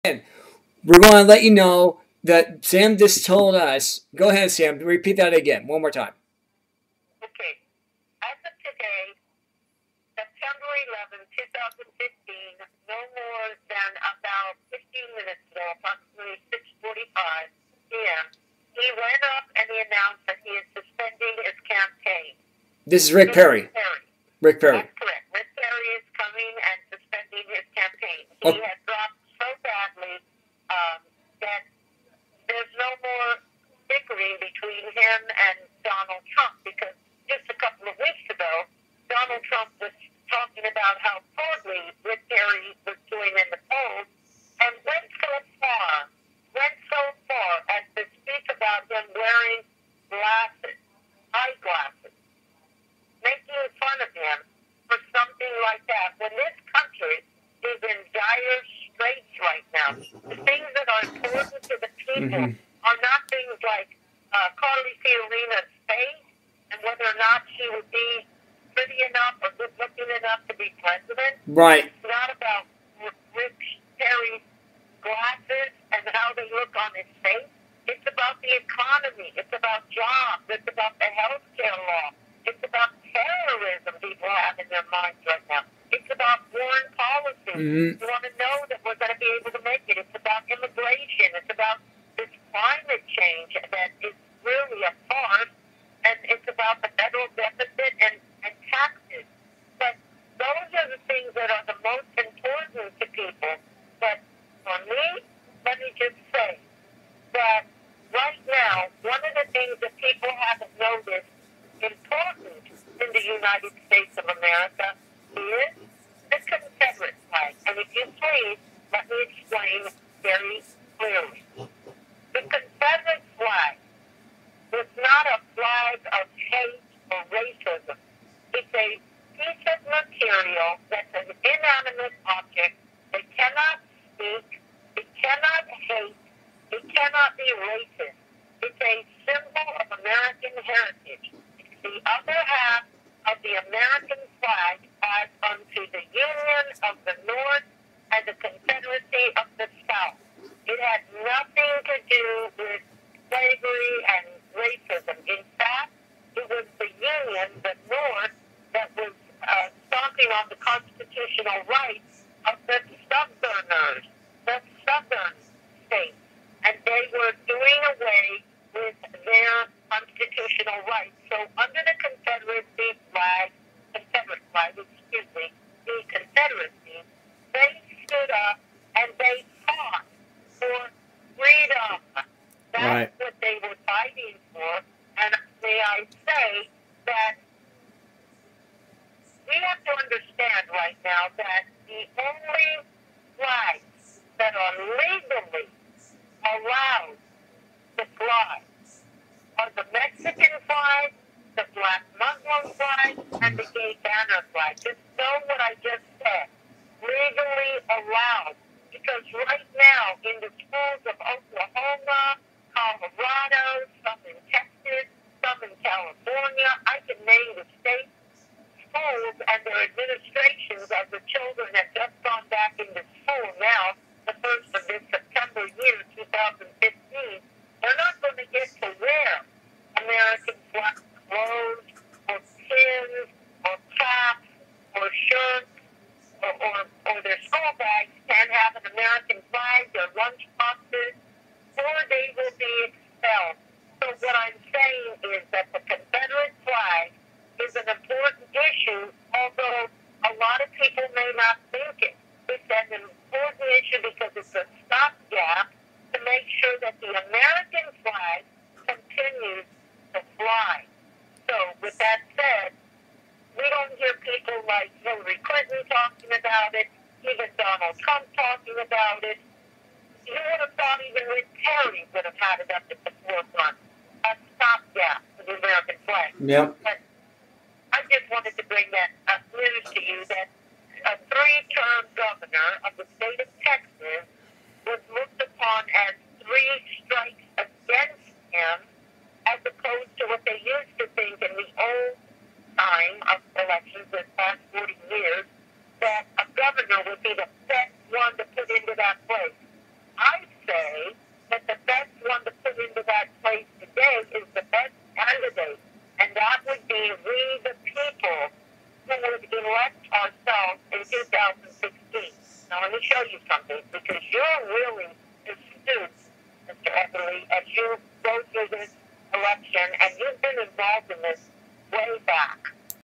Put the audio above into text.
And we're going to let you know that Sam just told us. Go ahead, Sam. Repeat that again, one more time. Okay. As of today, September 11, 2015, no more than about 15 minutes ago, approximately 6:45 p.m., he went up and he announced that he is suspending his campaign. This is Rick Perry. Rick Perry. That's correct. Rick Perry is coming and suspending his campaign. He had dropped so badly that there's no more bickering between him and Donald Trump, because just a couple of weeks ago, Donald Trump was talking about how poorly Rick Perry was doing in the polls, and went so far as to speak about him wearing glasses, eyeglasses, making fun of him for something like that, when this country is in dire straits right now. The things that are important to the people are not things like Carly Fiorina's face and whether or not she would be pretty enough or good-looking enough to be president. Right. It's not about Rick Perry's glasses and how they look on his face. It's about the economy. It's about jobs. It's about the health care law. It's about terrorism people have in their minds right now. It's about foreign policy. You want to know that we're going to be able to make it. It's about immigration. It's about this climate change that is really a farce. And it's about the federal deficit and taxes. But those are the things that are the most important to people. But for me, let me just say that right now, one of the things that people haven't noticed important in the United States of America is the Confederate flag. And if you please, let me explain very clearly. The Confederate flag is not a flag of hate or racism. It's a piece of material that's an inanimate object. It cannot speak. It cannot hate. It cannot be racist. It's a symbol of American heritage. It's the other half of the American flag as unto the Union of the North and the Confederacy of the South. It had nothing to do with slavery and racism. In fact, it was the Union, the North, that was stomping on the constitutional rights of the Southerners, the Southern states. And they were doing away with their constitutional rights. So under the Confederate flag, the Confederacy, they stood up and they fought for freedom. That's what they were fighting for. And may I say that we have to understand right now that the only flags that are legally allowed to fly are the Mexican flag, the Black Muslim flag, and the Gay Banner flag. Just know what I just said. Legally allowed. Because right now, in the schools of Oklahoma, Colorado, some in Texas, some in California, I can name the state schools and their administrations as the children have just gone back into school now, the first of this September year, 2015. They're not going to get to wear American flag clothes or pins or caps or shirts or their school bags can't have an American flag, their lunch boxes, or they will be expelled. So what I'm saying is that the Confederate flag is an important issue, although a lot of people may not think it. It's an important issue because it's a stopgap to make sure that the American flag continues to fly. So with that said, we don't hear people like Hillary Clinton talking about it, even Donald Trump talking about it. You would have thought even Rick Perry would have had it up at the forefront, a stopgap for the American flag. Yep. But I just wanted to bring that news to you that a three-term governor of the state of Texas was looked upon as three strikes against him, as opposed to what they used to think in the old time of elections the past 40 years, that a governor would be the best one to put into that place. say that the best one to put into that place today is the best candidate, and that would be we, the people, who would elect ourselves in 2016. Now, let me show you something, because you're really astute, Mr. Eberle, as you go through this election, and you've been involved in this way back.